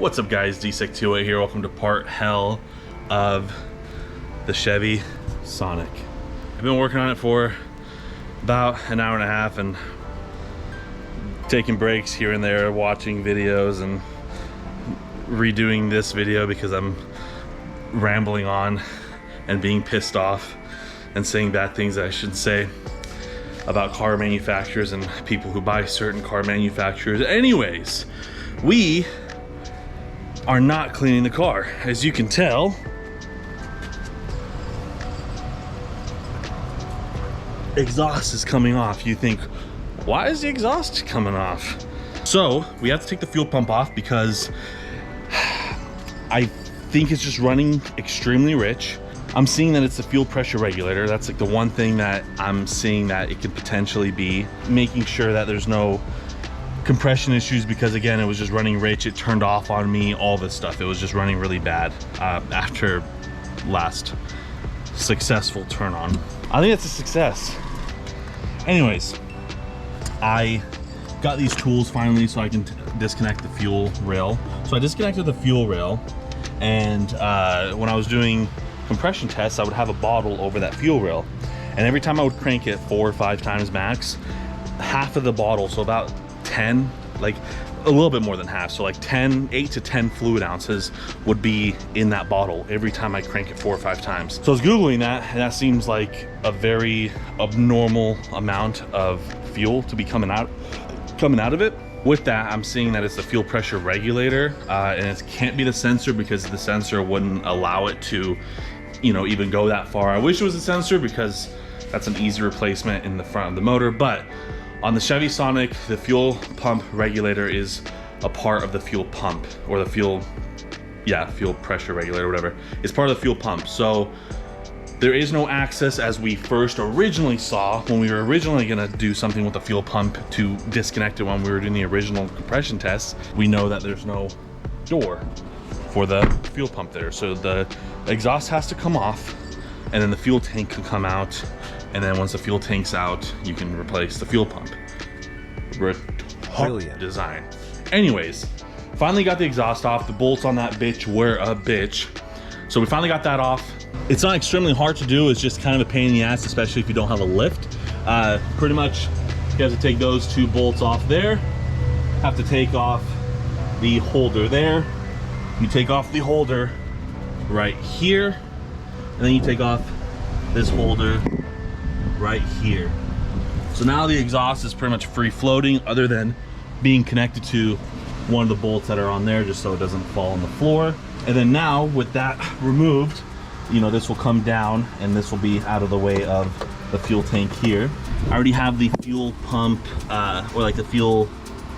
What's up guys, D628 here. Welcome to part hell of the Chevy Sonic. I've been working on it for about an hour and a half and taking breaks here and there, watching videos and redoing this video because I'm rambling on and being pissed off and saying bad things that I shouldn't say about car manufacturers and people who buy certain car manufacturers. Anyways, we are not cleaning the car. As you can tell, exhaust is coming off. You think, why is the exhaust coming off? So we have to take the fuel pump off because I think it's just running extremely rich. I'm seeing that it's the fuel pressure regulator. That's like the one thing that I'm seeing that it could potentially be. Making sure that there's no compression issues because again, it was just running rich. It turned off on me, all this stuff. It was just running really bad after last successful turn on. I think it's a success. Anyways, I got these tools finally so I can disconnect the fuel rail. So I disconnected the fuel rail, and when I was doing compression tests, I would have a bottle over that fuel rail, and every time I would crank it 4 or 5 times max, half of the bottle, so about 10, like a little bit more than half, so like 8 to 10 fluid ounces would be in that bottle every time I crank it 4 or 5 times. So I was Googling that, and that seems like a very abnormal amount of fuel to be coming out of it. With that, I'm seeing that it's the fuel pressure regulator, and it can't be the sensor because the sensor wouldn't allow it to, you know, even go that far. I wish it was a sensor because that's an easy replacement in the front of the motor, but on the Chevy Sonic, the fuel pump regulator is a part of the fuel pump, or the fuel pressure regulator, whatever. It's part of the fuel pump. So there is no access as we first originally saw when we were originally gonna do something with the fuel pump to disconnect it when we were doing the original compression tests. We know that there's no door for the fuel pump there. So the exhaust has to come off, and then the fuel tank can come out. And then once the fuel tank's out, you can replace the fuel pump. Brilliant design. Anyways, finally got the exhaust off. The bolts on that bitch were a bitch. So we finally got that off. It's not extremely hard to do. It's just kind of a pain in the ass, especially if you don't have a lift. Pretty much, you have to take those 2 bolts off there. Have to take off the holder there. You take off the holder right here. And then you take off this holder right here. So now the exhaust is pretty much free floating, other than being connected to one of the bolts that are on there just so it doesn't fall on the floor. And then now with that removed, you know, this will come down and this will be out of the way of the fuel tank here. I already have the fuel pump or like the fuel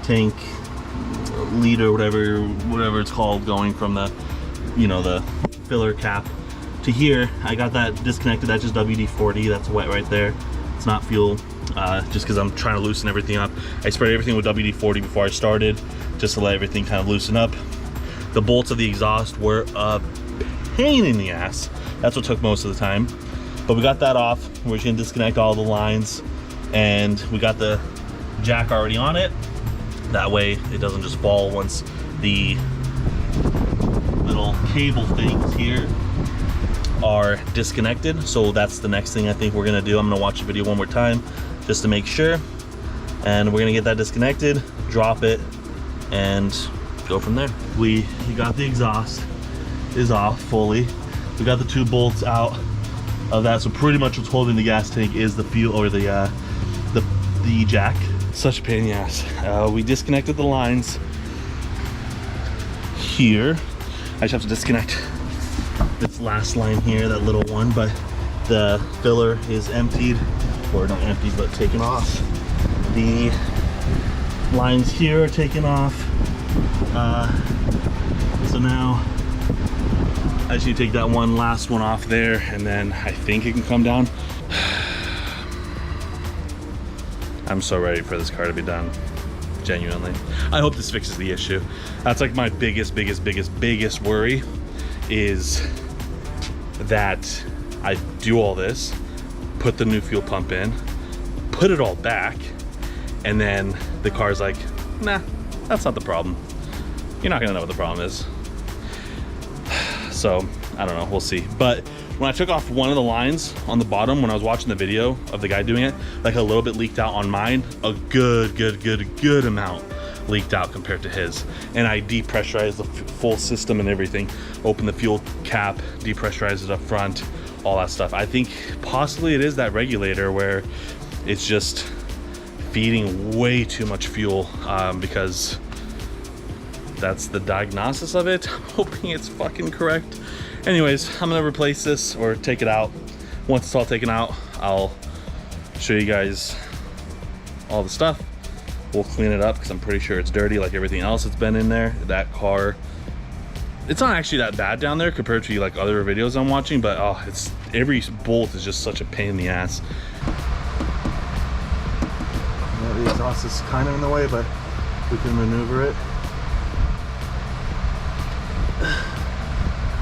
tank leader, whatever it's called, going from the, you know, the filler cap to here. I got that disconnected. That's just WD-40. That's wet right there. It's not fuel, just because I'm trying to loosen everything up. I sprayed everything with WD-40 before I started, just to let everything kind of loosen up. The bolts of the exhaust were a pain in the ass. That's what took most of the time. But we got that off. We're just gonna disconnect all the lines, and we got the jack already on it. That way it doesn't just fall once the little cable things here are disconnected. So that's the next thing I think we're gonna do. I'm gonna watch the video one more time just to make sure, and we're gonna get that disconnected, drop it, and go from there. We got the exhaust is off fully. We got the 2 bolts out of that, so pretty much what's holding the gas tank is the fuel, or the jack. Such a pain in the ass. We disconnected the lines here. I just have to disconnect this last line here, that little one, but the filler is emptied, or not emptied, but taken off. The lines here are taken off. So now I just need to take that last one off there, and then I think it can come down. I'm so ready for this car to be done, genuinely. I hope this fixes the issue. That's like my biggest worry, is that I do all this, put the new fuel pump in, put it all back, and then the car's like, nah, that's not the problem. you're not gonna know what the problem is. So I don't know, we'll see. But when I took off one of the lines on the bottom, when I was watching the video of the guy doing it, like a little bit leaked out on mine. A good amount leaked out compared to his. And I depressurized the full system and everything. Opened the fuel cap, depressurized it up front, all that stuff. I think possibly it is that regulator where it's just feeding way too much fuel, because that's the diagnosis of it. I'm hoping it's fucking correct. Anyways, I'm gonna replace this or take it out. Once it's all taken out, I'll show you guys all the stuff. We'll clean it up because I'm pretty sure it's dirty like everything else that's been in there. That car, it's not actually that bad down there compared to like other videos I'm watching, but oh, it's every bolt is just such a pain in the ass. Yeah, the exhaust is kind of in the way, but we can maneuver it.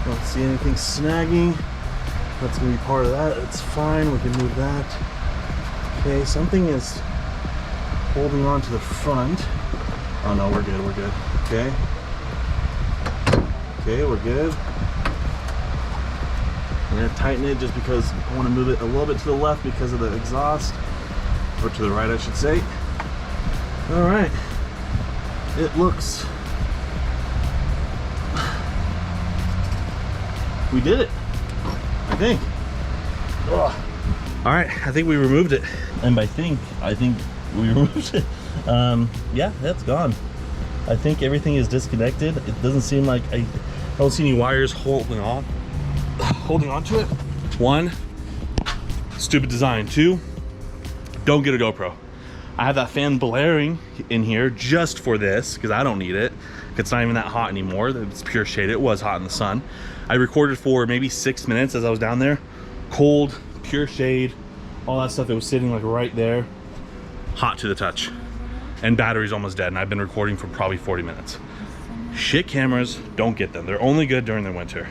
Don't see anything snagging. That's gonna be part of that. It's fine, we can move that. Okay, something is holding on to the front. Oh no, we're good, we're good. Okay. Okay, we're good. I'm gonna tighten it just because I wanna move it a little bit to the left because of the exhaust. Or to the right, I should say. All right. It looks, we did it, I think. Ugh. All right, I think we removed it. And by think, I think we removed it. Yeah, that's gone. I think everything is disconnected. It doesn't seem like, I don't see any wires holding on to it. One, stupid design. Two, don't get a GoPro. I have that fan blaring in here just for this because I don't need it. It's not even that hot anymore. It's pure shade. It was hot in the sun. I recorded for maybe 6 minutes as I was down there. Cold, pure shade, all that stuff. It was sitting like right there. Hot to the touch. And battery's almost dead. And I've been recording for probably 40 minutes. Shit cameras, don't get them. They're only good during the winter.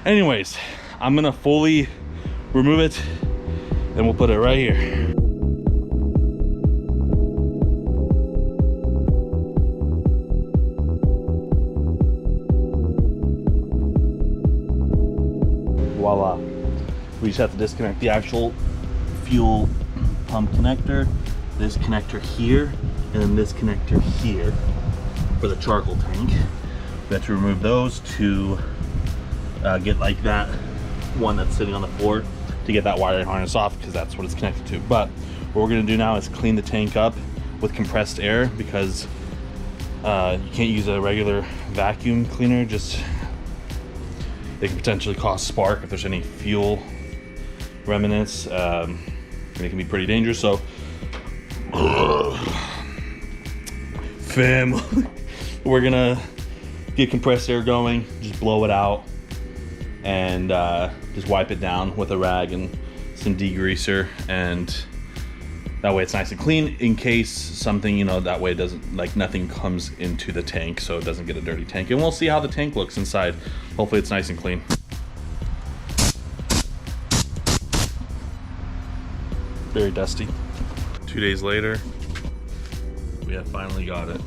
Anyways, I'm gonna fully remove it and we'll put it right here. Voila. We just have to disconnect the actual fuel pump connector, this connector here, and then this connector here for the charcoal tank. We have to remove those to get like that one that's sitting on the floor to get that wiring harness off because that's what it's connected to. But what we're gonna do now is clean the tank up with compressed air because you can't use a regular vacuum cleaner. Just they can potentially cause spark if there's any fuel remnants. And it can be pretty dangerous. So, family, we're gonna get compressed air going, just blow it out, and just wipe it down with a rag and some degreaser, and that way it's nice and clean in case something, you know, that way it doesn't, like nothing comes into the tank so it doesn't get a dirty tank. And we'll see how the tank looks inside. Hopefully it's nice and clean. Very dusty. 2 days later, we have finally got it.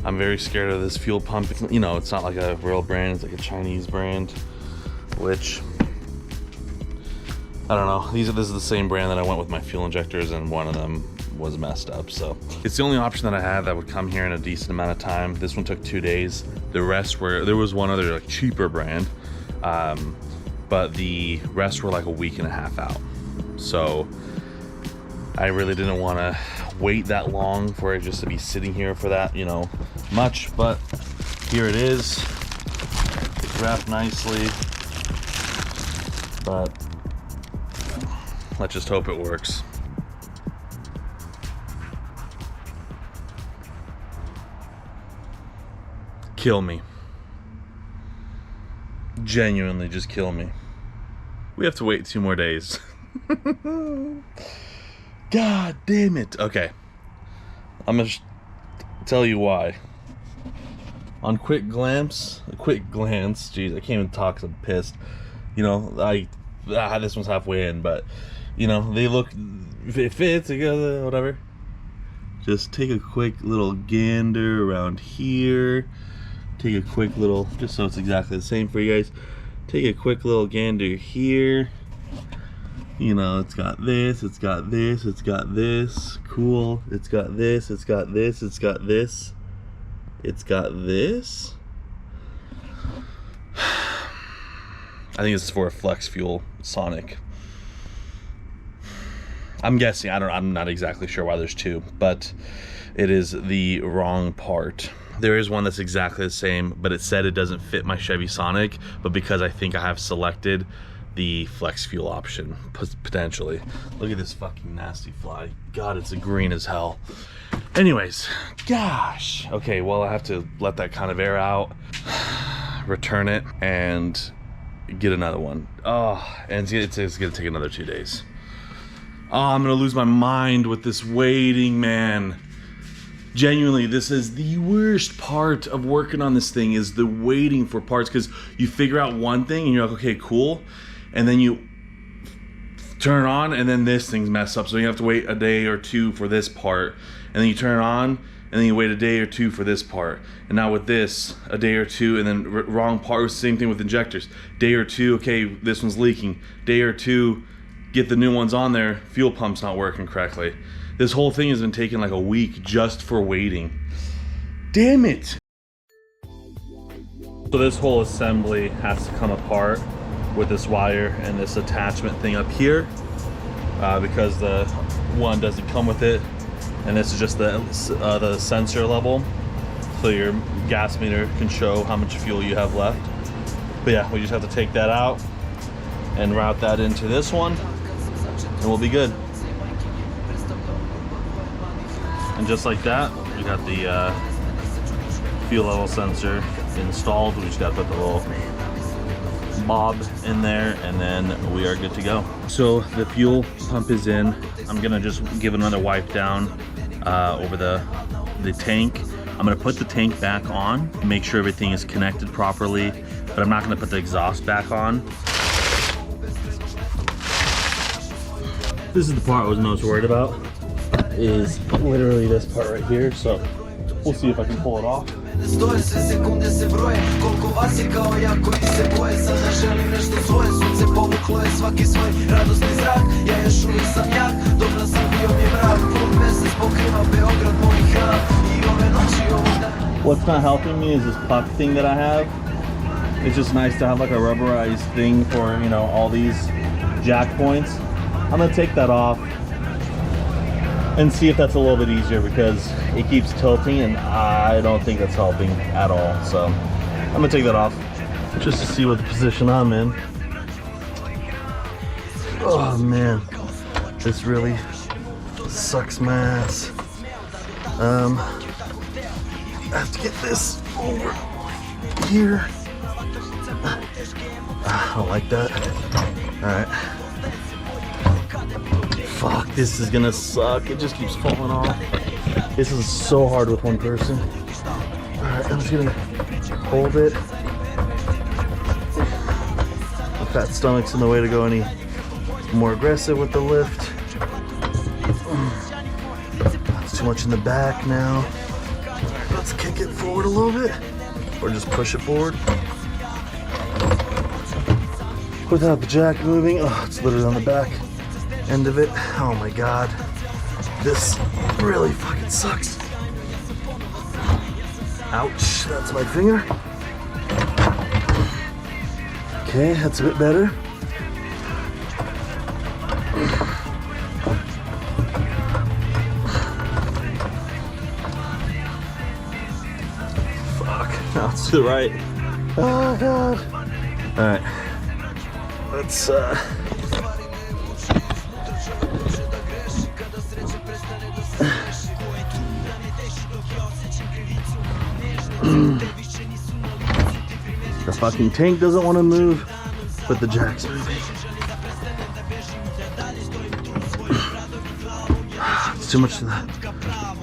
I'm very scared of this fuel pump. You know, it's not like a real brand, it's like a Chinese brand, which I don't know. This is the same brand that I went with my fuel injectors, and one of them was messed up. So it's the only option that I had that would come here in a decent amount of time. This one took 2 days. The rest were, there was one other like cheaper brand, but the rest were like a week and a half out. So I really didn't want to wait that long for it just to be sitting here for that, you know, much. But here it is. It's wrapped nicely, but let's just hope it works. Kill me. Genuinely just kill me. We have to wait 2 more days. God damn it. Okay. I'm gonna tell you why. On quick glance, geez, I can't even talk 'cause I'm pissed. You know, this one's halfway in, but you know, they look, it fits together, whatever. Just take a quick little gander around here. take a quick little, just so it's exactly the same for you guys, take a quick little gander here. You know, it's got this, it's got this, it's got this, cool. It's got this, it's got this, it's got this, it's got this. I think this is for a flex fuel Sonic. I'm guessing, I'm not exactly sure why there's two, but it is the wrong part. There is one that's exactly the same, but it said it doesn't fit my Chevy Sonic, but because I think I have selected the flex fuel option, potentially. Look at this fucking nasty fly. God, it's a green as hell. Anyways, gosh. Okay, well, I have to let that kind of air out, return it, and get another one. Oh, and it's gonna take another 2 days. Oh, I'm gonna lose my mind with this waiting, man. Genuinely, this is the worst part of working on this thing, is the waiting for parts, because you figure out one thing and you're like, okay, cool, and then you turn it on and then this thing's messed up, so you have to wait a day or two for this part, and then you turn it on and then you wait a day or two for this part, and now with this, a day or two, and then wrong part. Same thing with injectors. Day or two, okay, this one's leaking. Day or two, get the new ones on there, fuel pump's not working correctly. This whole thing has been taking like a week just for waiting. Damn it! So this whole assembly has to come apart with this wire and this attachment thing up here, because the one doesn't come with it, and this is just the sensor level, so your gas meter can show how much fuel you have left. But yeah, we just have to take that out and route that into this one, and we'll be good. And just like that, we got the fuel level sensor installed. We just got to put the little bob in there, and then we are good to go. So the fuel pump is in. I'm gonna just give another wipe down over the tank. I'm gonna put the tank back on, make sure everything is connected properly, but I'm not gonna put the exhaust back on. This is the part I was most worried about, is literally this part right here, so we'll see if I can pull it off. What's not helping me is this puck thing that I have. It's just nice to have like a rubberized thing for, you know, all these jack points. I'm gonna take that off and see if that's a little bit easier, because it keeps tilting and I don't think that's helping at all. So I'm gonna take that off just to see what the position I'm in. Oh man, this really sucks my ass. I have to get this over here. I don't like that. All right. Fuck, this is gonna suck. It just keeps falling off. This is so hard with one person. Alright, I'm just gonna hold it. The fat stomach's in the way to go any more aggressive with the lift. That's too much in the back now. Let's kick it forward a little bit, or just push it forward without the jack moving. Oh, it's literally on the back end of it. Oh my god, this really fucking sucks. Ouch, that's my finger. Okay, that's a bit better. Fuck, now it's to the right. Oh god. Alright, let's the fucking tank doesn't want to move, but the jack's moving. It's too much to that.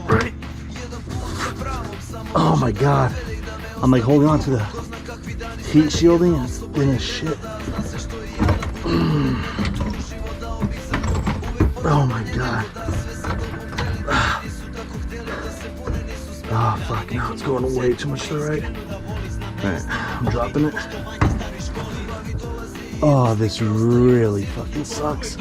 Right. Oh my god. I'm like holding on to the heat shielding and it's thin as shit. Oh my god. Oh fuck, now it's going way too much to the right. Alright, I'm dropping it. Oh, this really fucking sucks.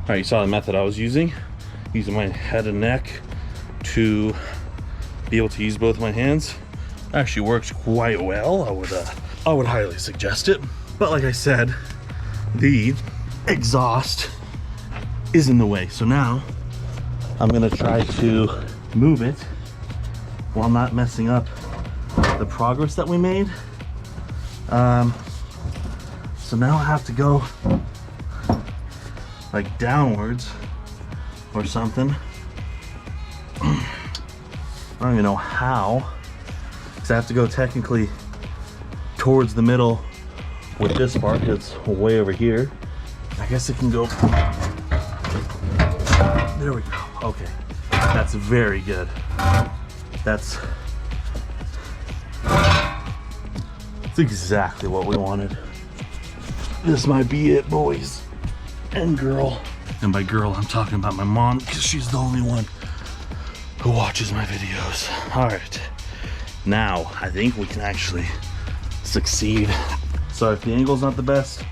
Alright, you saw the method I was using my head and neck to be able to use both my hands. Actually works quite well. I would highly suggest it. But like I said, the exhaust is in the way. So now I'm gonna try to move it while not messing up the progress that we made. So now I have to go like downwards or something. I don't even know how, because I have to go technically towards the middle with this part because it's way over here. I guess it can go. There we go. Okay, that's very good. That's exactly what we wanted. This might be it, boys and girl. And by girl, I'm talking about my mom, because she's the only one who watches my videos. All right, now I think we can actually succeed. Sorry if the angle's not the best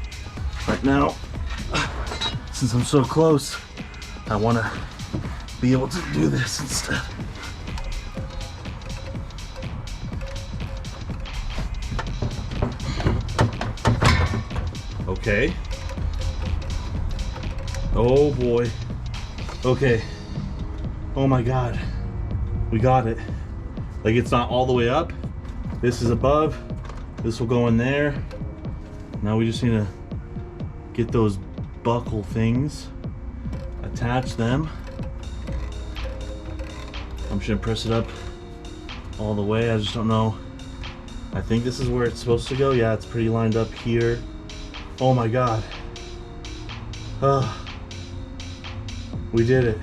right now. Since I'm so close, I want to be able to do this instead. Okay. Oh boy. Okay. Oh my God. We got it. Like, it's not all the way up. This is above. This will go in there. Now we just need to get those buckle things, attach them. I'm just gonna press it up all the way. I just don't know. I think this is where it's supposed to go. Yeah, it's pretty lined up here. Oh my God. We did it.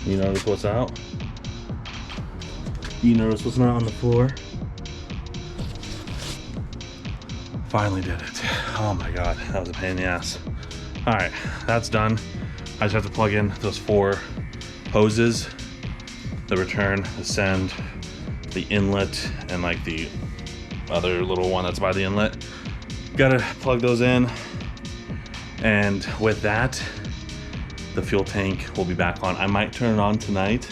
You notice what's out? You notice what's not on the floor? Finally did it. Oh my God, that was a pain in the ass. All right, that's done. I just have to plug in those 4 hoses, the return, the send, the inlet, and like the other little one that's by the inlet. Gotta plug those in, and with that, the fuel tank will be back on. I might turn it on tonight.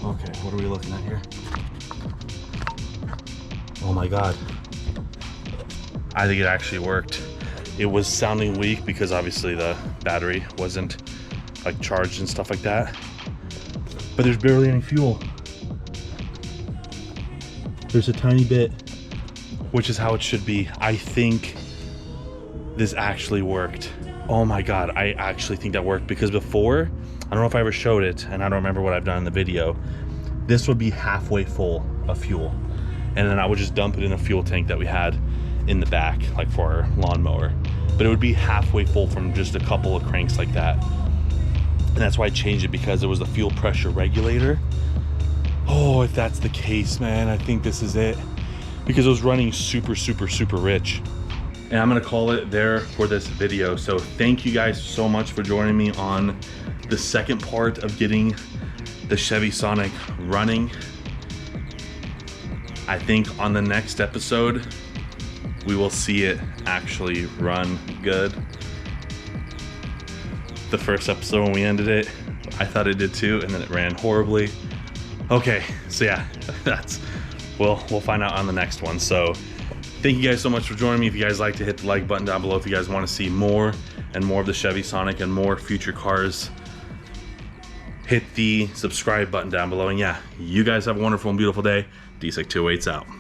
Okay, what are we looking at here? Oh my God. I think it actually worked. It was sounding weak because obviously the battery wasn't like charged and stuff like that. But there's barely any fuel. There's a tiny bit, which is how it should be. I think this actually worked. Oh my God, I actually think that worked, because before, I don't know if I ever showed it, and I don't remember what I've done in the video, this would be halfway full of fuel. And then I would just dump it in a fuel tank that we had in the back, like for our lawnmower. But it would be halfway full from just a couple of cranks like that. And that's why I changed it, because it was the fuel pressure regulator. Oh, if that's the case, man, I think this is it. Because it was running super, super, super rich. And I'm gonna call it there for this video. So thank you guys so much for joining me on the second part of getting the Chevy Sonic running. I think on the next episode, we will see it actually run good. The first episode when we ended it, I thought it did too, and then it ran horribly. Okay, so yeah, we'll find out on the next one. So thank you guys so much for joining me. If you guys like to hit the like button down below, if you guys want to see more and more of the Chevy Sonic and more future cars, hit the subscribe button down below. And yeah, you guys have a wonderful and beautiful day. D-Sec 208's out.